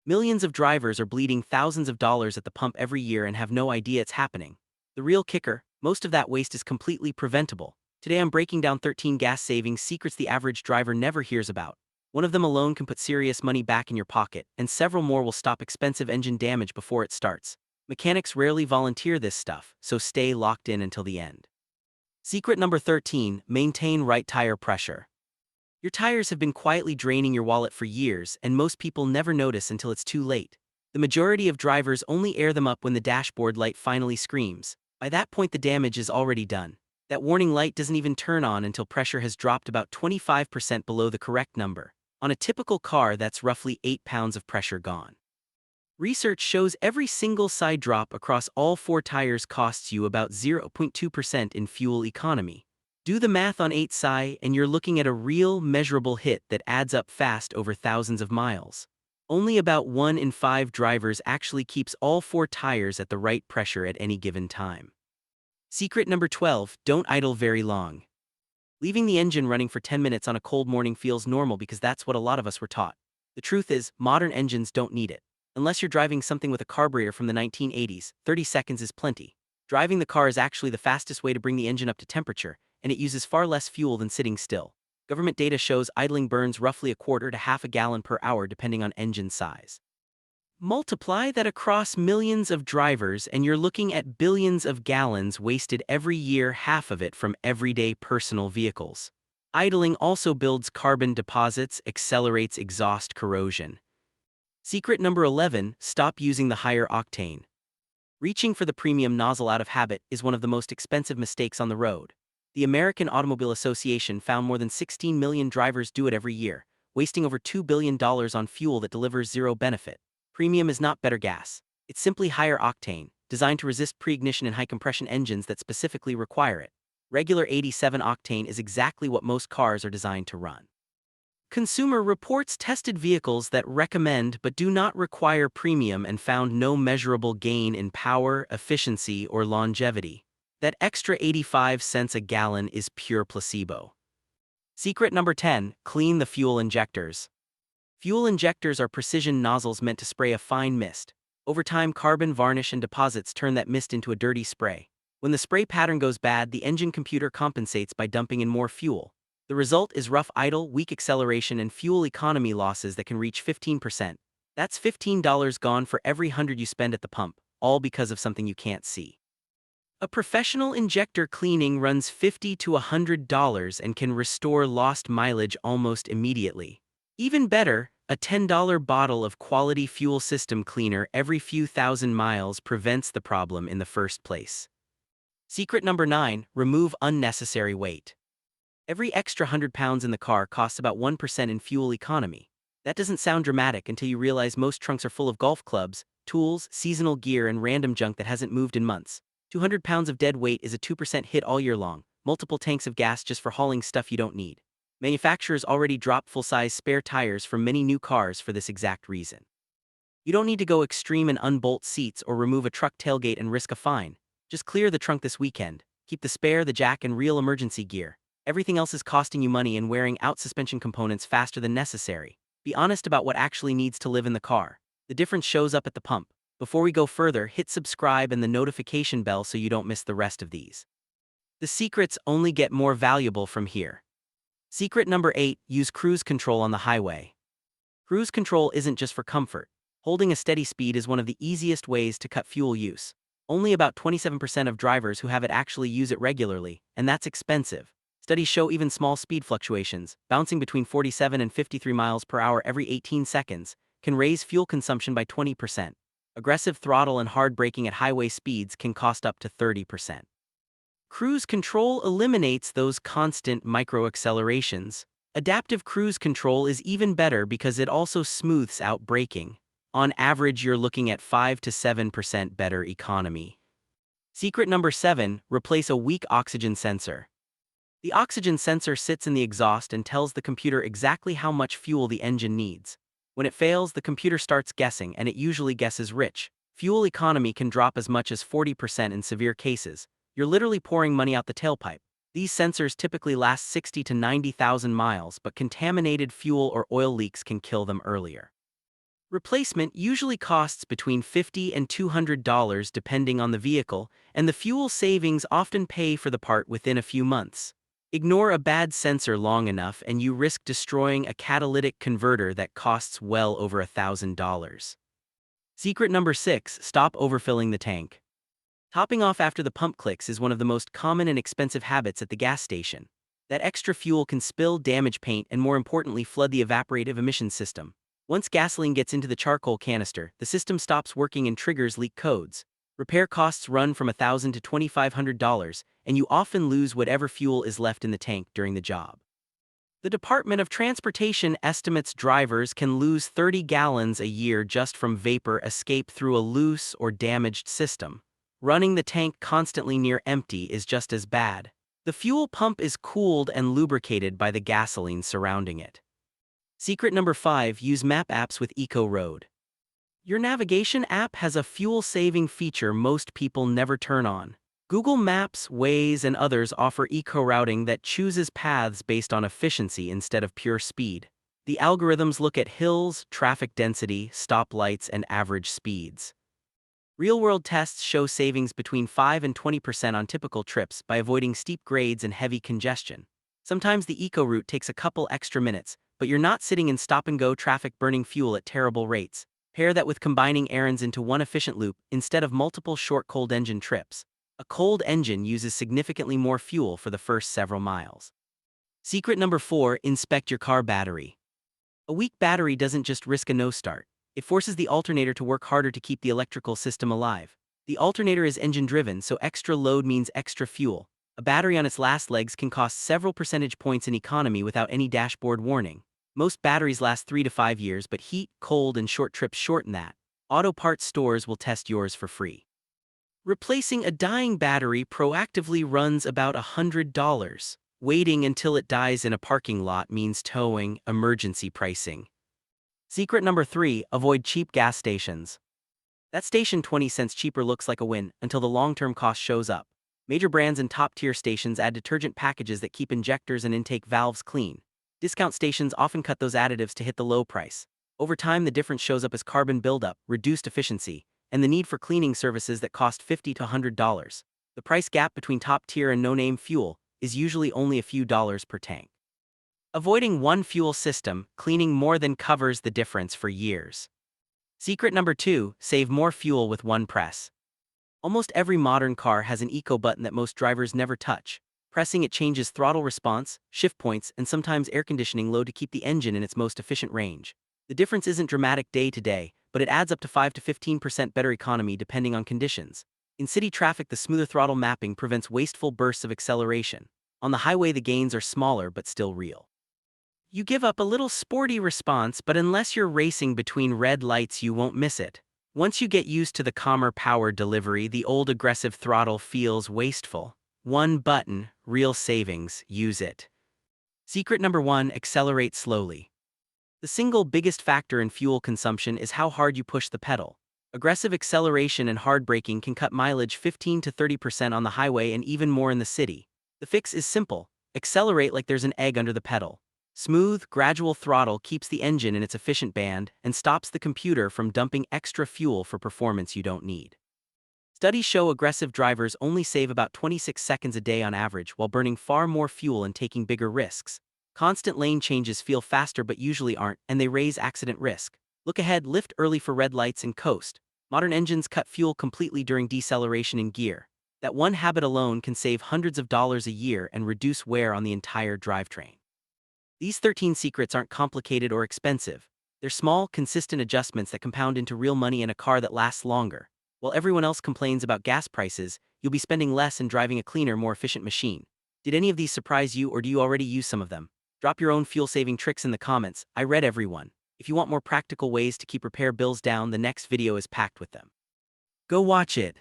Millions of drivers are bleeding thousands of dollars at the pump every year and have no idea it's happening. The real kicker, most of that waste is completely preventable. Today I'm breaking down 13 gas-saving secrets the average driver never hears about. One of them alone can put serious money back in your pocket, and several more will stop expensive engine damage before it starts. Mechanics rarely volunteer this stuff, so stay locked in until the end. Secret number 13, maintain right tire pressure. Your tires have been quietly draining your wallet for years, and most people never notice until it's too late. The majority of drivers only air them up when the dashboard light finally screams. By that point, the damage is already done. That warning light doesn't even turn on until pressure has dropped about 25% below the correct number. On a typical car, that's roughly 8 pounds of pressure gone. Research shows every single side drop across all 4 tires costs you about 0.2% in fuel economy. Do the math on 8 psi and you're looking at a real, measurable hit that adds up fast over thousands of miles. Only about 1 in 5 drivers actually keeps all 4 tires at the right pressure at any given time. Secret number 12, don't idle very long. Leaving the engine running for 10 minutes on a cold morning feels normal because that's what a lot of us were taught. The truth is, modern engines don't need it. Unless you're driving something with a carburetor from the 1980s, 30 seconds is plenty. Driving the car is actually the fastest way to bring the engine up to temperature, and it uses far less fuel than sitting still. Government data shows idling burns roughly a quarter to half a gallon per hour depending on engine size. Multiply that across millions of drivers and you're looking at billions of gallons wasted every year, half of it from everyday personal vehicles. Idling also builds carbon deposits, accelerates exhaust corrosion. Secret number 11, stop using the higher octane. Reaching for the premium nozzle out of habit is one of the most expensive mistakes on the road. The American Automobile Association found more than 16 million drivers do it every year, wasting over $2 billion on fuel that delivers zero benefit. Premium is not better gas. It's simply higher octane, designed to resist pre-ignition in high-compression engines that specifically require it. Regular 87 octane is exactly what most cars are designed to run. Consumer Reports tested vehicles that recommend but do not require premium and found no measurable gain in power, efficiency, or longevity. That extra 85 cents a gallon is pure placebo. Secret number 10, clean the fuel injectors. Fuel injectors are precision nozzles meant to spray a fine mist. Over time, carbon, varnish, and deposits turn that mist into a dirty spray. When the spray pattern goes bad, the engine computer compensates by dumping in more fuel. The result is rough idle, weak acceleration, and fuel economy losses that can reach 15%. That's $15 gone for every 100 you spend at the pump, all because of something you can't see. A professional injector cleaning runs $50 to $100 and can restore lost mileage almost immediately. Even better, a $10 bottle of quality fuel system cleaner every few thousand miles prevents the problem in the first place. Secret number 9, remove unnecessary weight. Every extra 100 pounds in the car costs about 1% in fuel economy. That doesn't sound dramatic until you realize most trunks are full of golf clubs, tools, seasonal gear, and random junk that hasn't moved in months. 200 pounds of dead weight is a 2% hit all year long, multiple tanks of gas just for hauling stuff you don't need. Manufacturers already drop full-size spare tires from many new cars for this exact reason. You don't need to go extreme and unbolt seats or remove a truck tailgate and risk a fine. Just clear the trunk this weekend. Keep the spare, the jack, and real emergency gear. Everything else is costing you money and wearing out suspension components faster than necessary. Be honest about what actually needs to live in the car. The difference shows up at the pump. Before we go further, hit subscribe and the notification bell so you don't miss the rest of these. The secrets only get more valuable from here. Secret number 8, use cruise control on the highway. Cruise control isn't just for comfort. Holding a steady speed is one of the easiest ways to cut fuel use. Only about 27% of drivers who have it actually use it regularly, and that's expensive. Studies show even small speed fluctuations, bouncing between 47 and 53 miles per hour every 18 seconds, can raise fuel consumption by 20%. Aggressive throttle and hard braking at highway speeds can cost up to 30%. Cruise control eliminates those constant micro-accelerations. Adaptive cruise control is even better because it also smooths out braking. On average, you're looking at 5 to 7% better economy. Secret number 7, replace a weak oxygen sensor. The oxygen sensor sits in the exhaust and tells the computer exactly how much fuel the engine needs. When it fails, the computer starts guessing, and it usually guesses rich. Fuel economy can drop as much as 40% in severe cases. You're literally pouring money out the tailpipe. These sensors typically last 60 to 90,000 miles, but contaminated fuel or oil leaks can kill them earlier. Replacement usually costs between $50 and $200 depending on the vehicle, and the fuel savings often pay for the part within a few months. Ignore a bad sensor long enough and you risk destroying a catalytic converter that costs well over $1,000. Secret number 6, stop overfilling the tank. Topping off after the pump clicks is one of the most common and expensive habits at the gas station. That extra fuel can spill, damage paint, and more importantly flood the evaporative emission system. Once gasoline gets into the charcoal canister, the system stops working and triggers leak codes. Repair costs run from $1,000 to $2,500, and you often lose whatever fuel is left in the tank during the job. The Department of Transportation estimates drivers can lose 30 gallons a year just from vapor escape through a loose or damaged system. Running the tank constantly near empty is just as bad. The fuel pump is cooled and lubricated by the gasoline surrounding it. Secret number 5, use map apps with Eco Road. Your navigation app has a fuel-saving feature most people never turn on. Google Maps, Waze, and others offer eco-routing that chooses paths based on efficiency instead of pure speed. The algorithms look at hills, traffic density, stoplights, and average speeds. Real-world tests show savings between 5 and 20% on typical trips by avoiding steep grades and heavy congestion. Sometimes the eco route takes a couple extra minutes, but you're not sitting in stop-and-go traffic burning fuel at terrible rates. Pair that with combining errands into one efficient loop instead of multiple short cold engine trips. A cold engine uses significantly more fuel for the first several miles. Secret number 4, inspect your car battery. A weak battery doesn't just risk a no start. It forces the alternator to work harder to keep the electrical system alive. The alternator is engine-driven, so extra load means extra fuel. A battery on its last legs can cost several percentage points in economy without any dashboard warning. Most batteries last 3 to 5 years, but heat, cold, and short trips shorten that. Auto parts stores will test yours for free. Replacing a dying battery proactively runs about $100. Waiting until it dies in a parking lot means towing, emergency pricing. Secret number 3, avoid cheap gas stations. That station 20 cents cheaper looks like a win until the long-term cost shows up. Major brands and top-tier stations add detergent packages that keep injectors and intake valves clean. Discount stations often cut those additives to hit the low price. Over time, the difference shows up as carbon buildup, reduced efficiency, and the need for cleaning services that cost $50 to $100. The price gap between top-tier and no-name fuel is usually only a few dollars per tank. Avoiding one fuel system, cleaning more than covers the difference for years. Secret number 2, save more fuel with one press. Almost every modern car has an eco button that most drivers never touch. Pressing it changes throttle response, shift points, and sometimes air conditioning load to keep the engine in its most efficient range. The difference isn't dramatic day to day, but it adds up to 5 to 15% better economy depending on conditions. In city traffic, the smoother throttle mapping prevents wasteful bursts of acceleration. On the highway, the gains are smaller but still real. You give up a little sporty response, but unless you're racing between red lights, you won't miss it. Once you get used to the calmer power delivery, the old aggressive throttle feels wasteful. One button, real savings, use it. Secret number 1, accelerate slowly. The single biggest factor in fuel consumption is how hard you push the pedal. Aggressive acceleration and hard braking can cut mileage 15 to 30% on the highway and even more in the city. The fix is simple: accelerate like there's an egg under the pedal. Smooth, gradual throttle keeps the engine in its efficient band and stops the computer from dumping extra fuel for performance you don't need. Studies show aggressive drivers only save about 26 seconds a day on average while burning far more fuel and taking bigger risks. Constant lane changes feel faster but usually aren't, and they raise accident risk. Look ahead, lift early for red lights, and coast. Modern engines cut fuel completely during deceleration in gear. That one habit alone can save hundreds of dollars a year and reduce wear on the entire drivetrain. These 13 secrets aren't complicated or expensive. They're small, consistent adjustments that compound into real money in a car that lasts longer. While everyone else complains about gas prices, you'll be spending less and driving a cleaner, more efficient machine. Did any of these surprise you, or do you already use some of them? Drop your own fuel-saving tricks in the comments. I read every one. If you want more practical ways to keep repair bills down, the next video is packed with them. Go watch it.